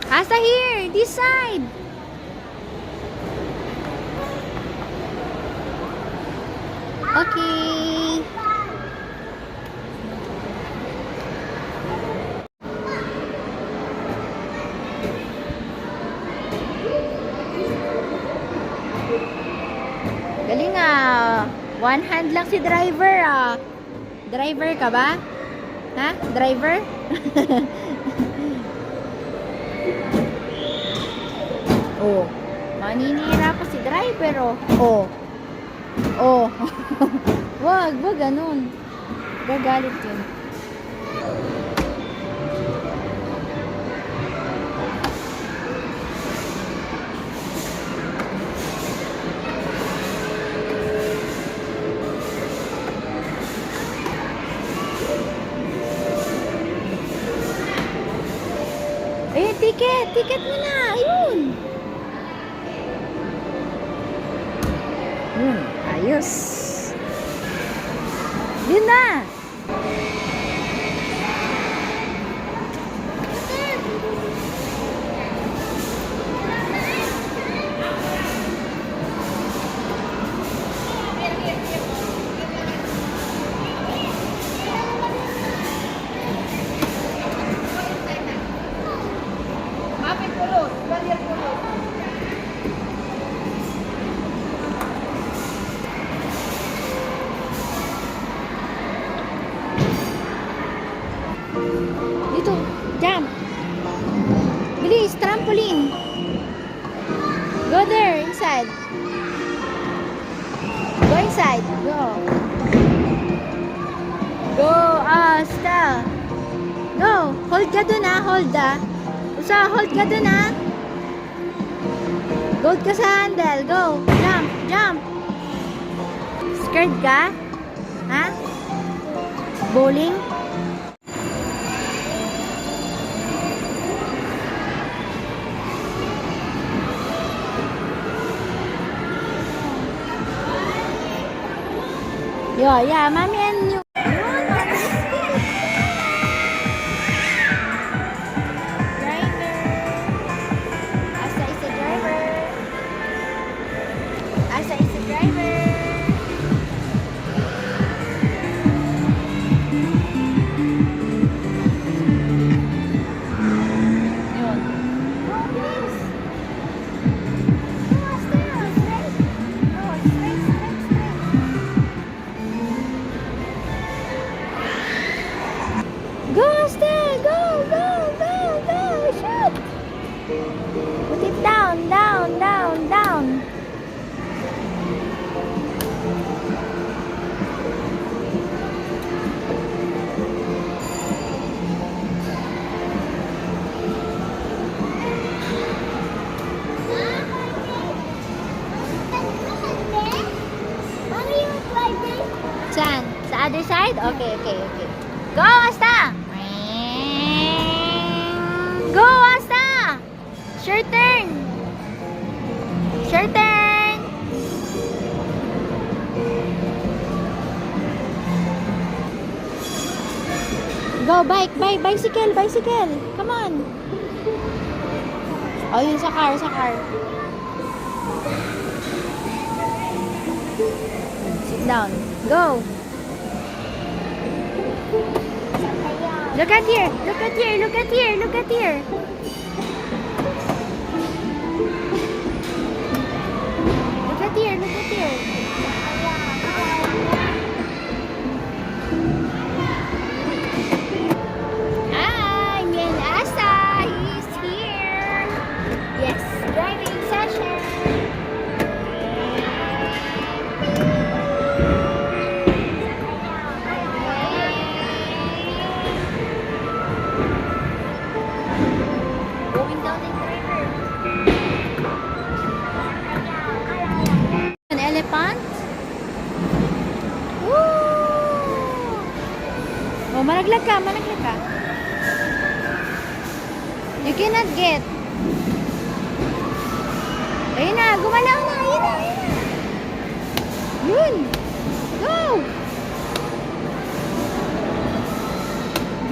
Asa here, this side. Okay. Galing ah. One hand lang si driver ah. Driver ka ba? Ha? Driver? Oh. Maninira pa si driver oh. Oh. Oh. Wag ganun. Gagalit yun. Eh, ticket mo na. Ayun. Ayos. Yun na. Dito, jump. Bilis, trampoline. Go there, inside. Go inside, go. Go, Asta. Go, hold ka dun hold Usa, hold ka dun Hold ka sa handle, go. Jump. Scared ka? Ha? Bowling? Yeah, mommy and you. Driver. Asa is the driver. Asa is the driver. Yun. Oh, please. Go, Stay! Go! Shoot! Put it down. Saan? Sa other side? Okay. Go, Asta! Go, Asta! Sure turn! Go, bicycle! Come on! Oh, yun sa car. Sit down. Go! Look at here. Hi, me and Asa is here. Yes, driving session. Going down the river. An elephant? Woo! Oh, malaglag ka. You cannot get. Ayun na, gumalaw na. Ayun na. Yun.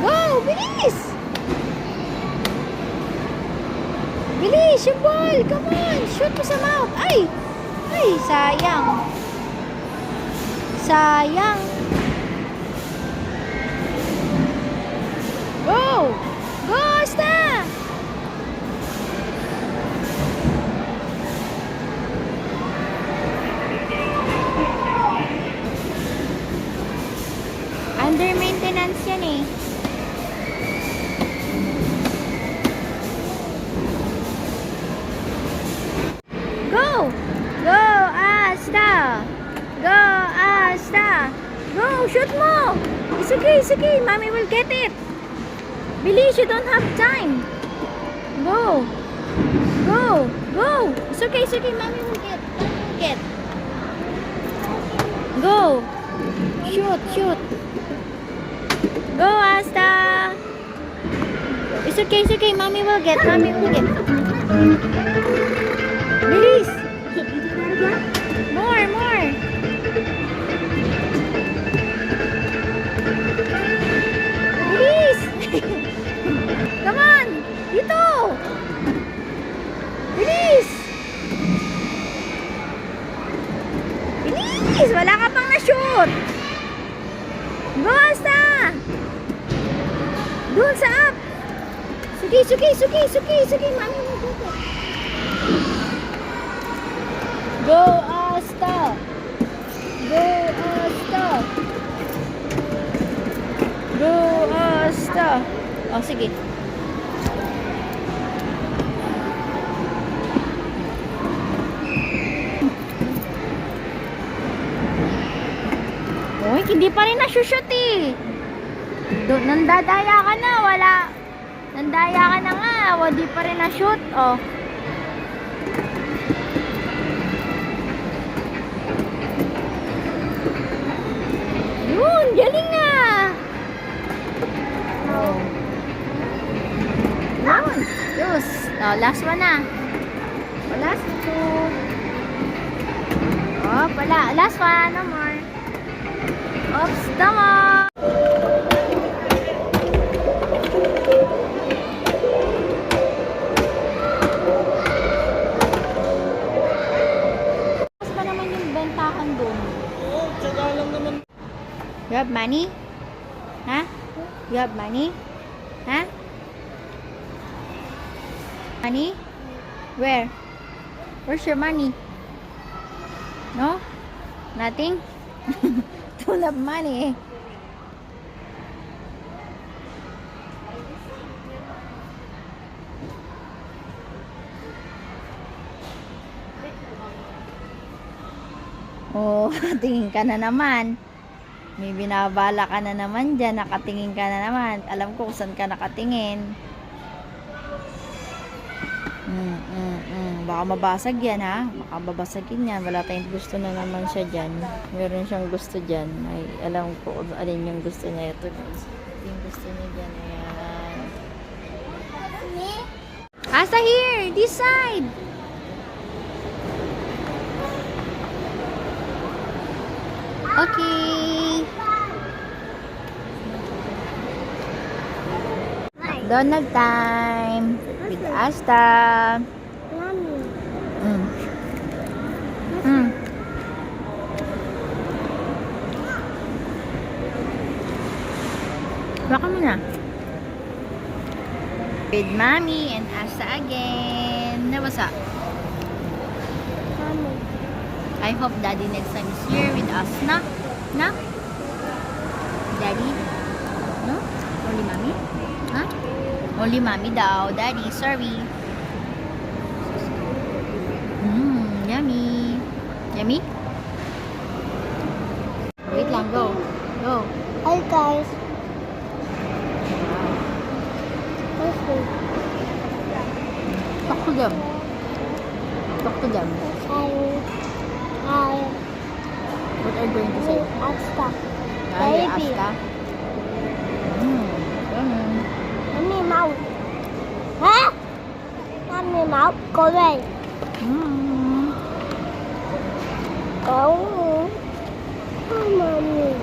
Go, bilis. Bilis, yung ball. Come on. Shoot mo sa mouth. Ay! Ay, sayang. Sayang. Go! Go, Asta! Under maintenance yan eh. Go! Go, Asta! Go, Asta! Go, shoot mo! It's okay. Mommy will get it. Bilis, you don't have time. Go. Go. Go. It's okay. Mommy will get. Go. Shoot. Go, Asta. It's okay. Mommy will get. Bilis. More. Bilis. Come on. Dito. Bilis. Wala ka pang na-shoot. Go, Asta. Doon sa up. Suki. Mami mo dito. Go, Asta. Oh, sige. Uy, hindi pa rin na-shoot eh. Nandadaya ka na, wala. Nandaya ka na nga, hindi pa rin na-shoot, oh. Yun, galing nga. Oh. Yun. Yes. Oh, last one na. Oh, last two. Oh, wala. Last one, no more. Oops, tama. Mas pa naman yung bentakan doon. Oo, tsaga lang naman. You have money? Ha? You have money? Ha? Money? Where? Where's your money? No? Nothing? Don't have money. Oh, tingin ka na naman. May binabala ka na naman dyan. Nakatingin ka na naman. Alam ko kung saan ka nakatingin. Baka mabasag yan ha. Baka babasagin yan. Wala tayong gusto na naman siya dyan. Meron siyang gusto dyan. Ay, alam ko kung alin yung gusto niya. Ito yung gusto niya dyan. Ayan. Asa here! This side! Okay. Donald time with Asta. Baka mo na. With Mommy and Asta again. Nabasa. I hope Daddy next time is here with us, na? Na? Daddy? No? Only Mommy? Ha? Only Mommy daw. Daddy, sorry. Yummy. Yummy? Wait lang, go. Go. Hi guys. Talk to them. Talk to them. Hi. What are you going to say? Asta. Baby. Asta. Mommy mouth. Hả? Mommy mouth. Cô đây. Cô. Mommy.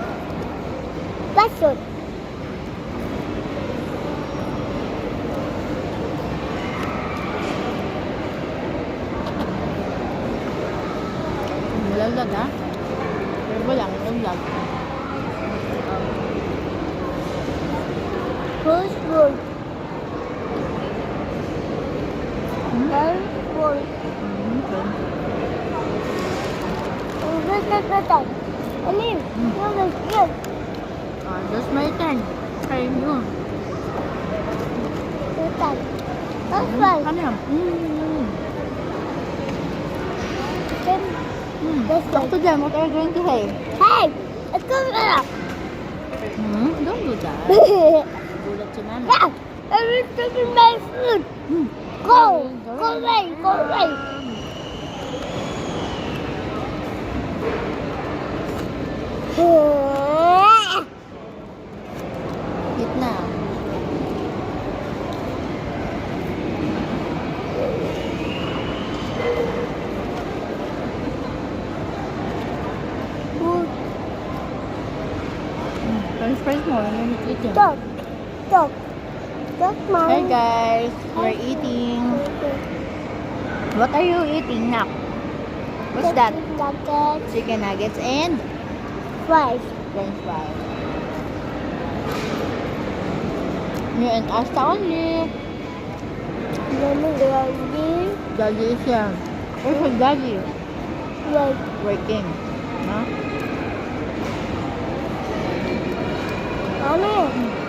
Bắt sụt. Lalaglag ha? Pero lang, lalaglag. First word. First word. Okay. Good. Anim. Good. That's my turn. Okay, yun. Good. That's right. Ano yan? Then, that's Talk to them. What are you going to say? hey, let's go up. Don't do that. Gulat si mama. Yeah, I'm taking my food. Go away. Eat na. French fries mo. Yung eat yun. Dog, mom. Hey guys, we're eating. What are you eating now? What's that? Nuggets, Chicken nuggets and fries. French fries. Me and Asta only. Mommy, Daddy, Daddy is here. Where's your daddy? like, Working. No? Mommy.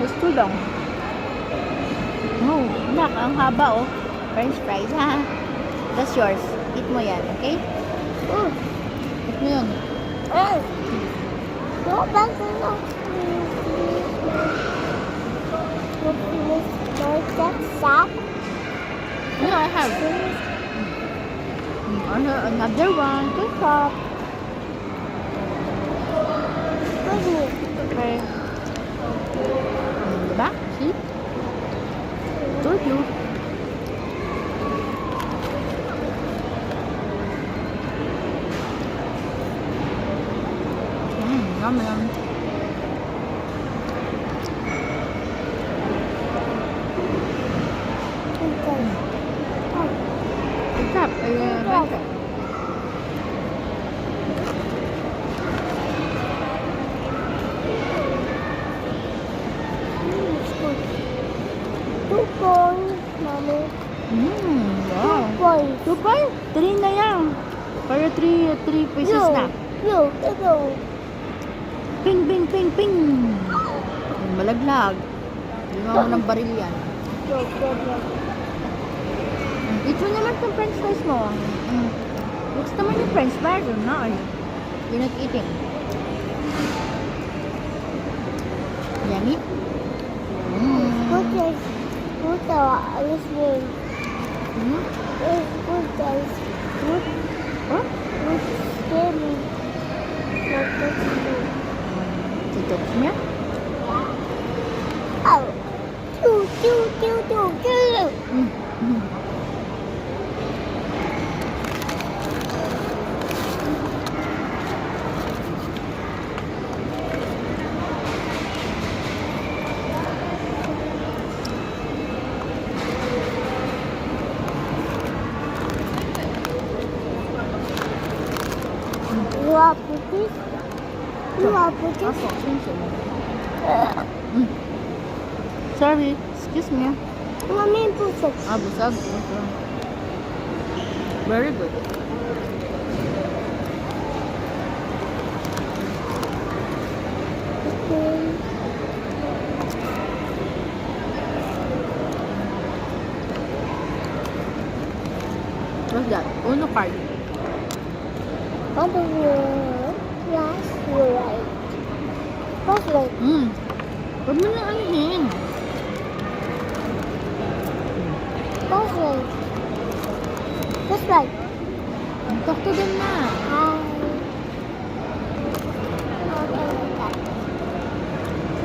That's too long. Oh, nak, ang haba oh. French fries, ha? That's yours. Eat mo yan, okay? Eat mo yun. Go back to the sack. No, I have. I have another one. Good job. Okay. Diba? See? Told you. Yum yum. Good job. Bente. Two points, Mommy. Wow. 2 points. 2 points? 3 na yan. Para 3 pieces na. Go. Ping, ping, ping, ping. Malaglag. Lima mo ng baril yan. Go. Eat mo naman yung french fries mo. Gusto naman yung french fries. No, you're not eating. Yummy? Good guys. Good listening. Good guys. Good. Huh? Good scary. Not good to do. Tutok niya? Oh. Choo. You want cookies? Aso, sinsin. Sorry, excuse me. Mommy, busog. Busag. Okay. Very good. What's that? Uno card. What is your last right? What's right? Huwag mo na anihin. What's right? What's right? Talk to them na.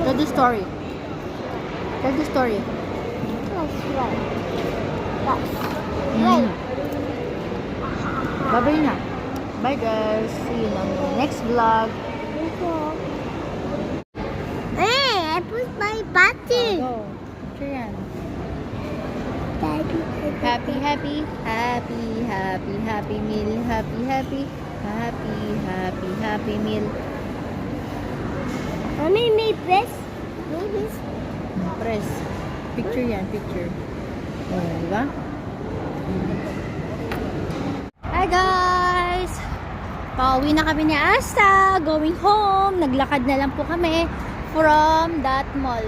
Tell the story. Tell the story. That's right. That's right. Bye-bye na. Bye guys. See you on the next vlog. Hey, I put my button. Go. Picture yan. Daddy. Happy meal. Happy Happy meal. Mommy, may press? No, this. Press. Picture yan, picture. Oh, diba? Hi guys! Pauwi na kami ni Asta. Going home. Naglakad na lang po kami from that mall.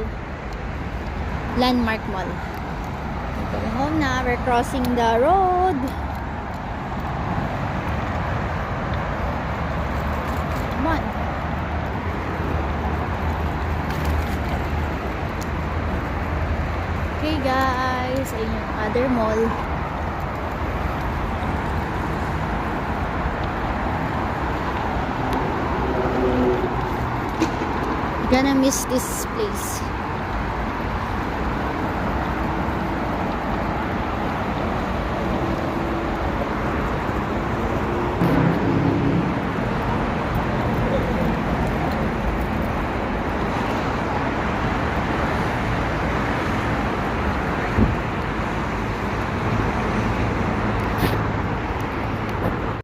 Landmark Mall. Going home na. We're crossing the road. Come on. Okay guys, ayun yung other mall. Gonna miss this place.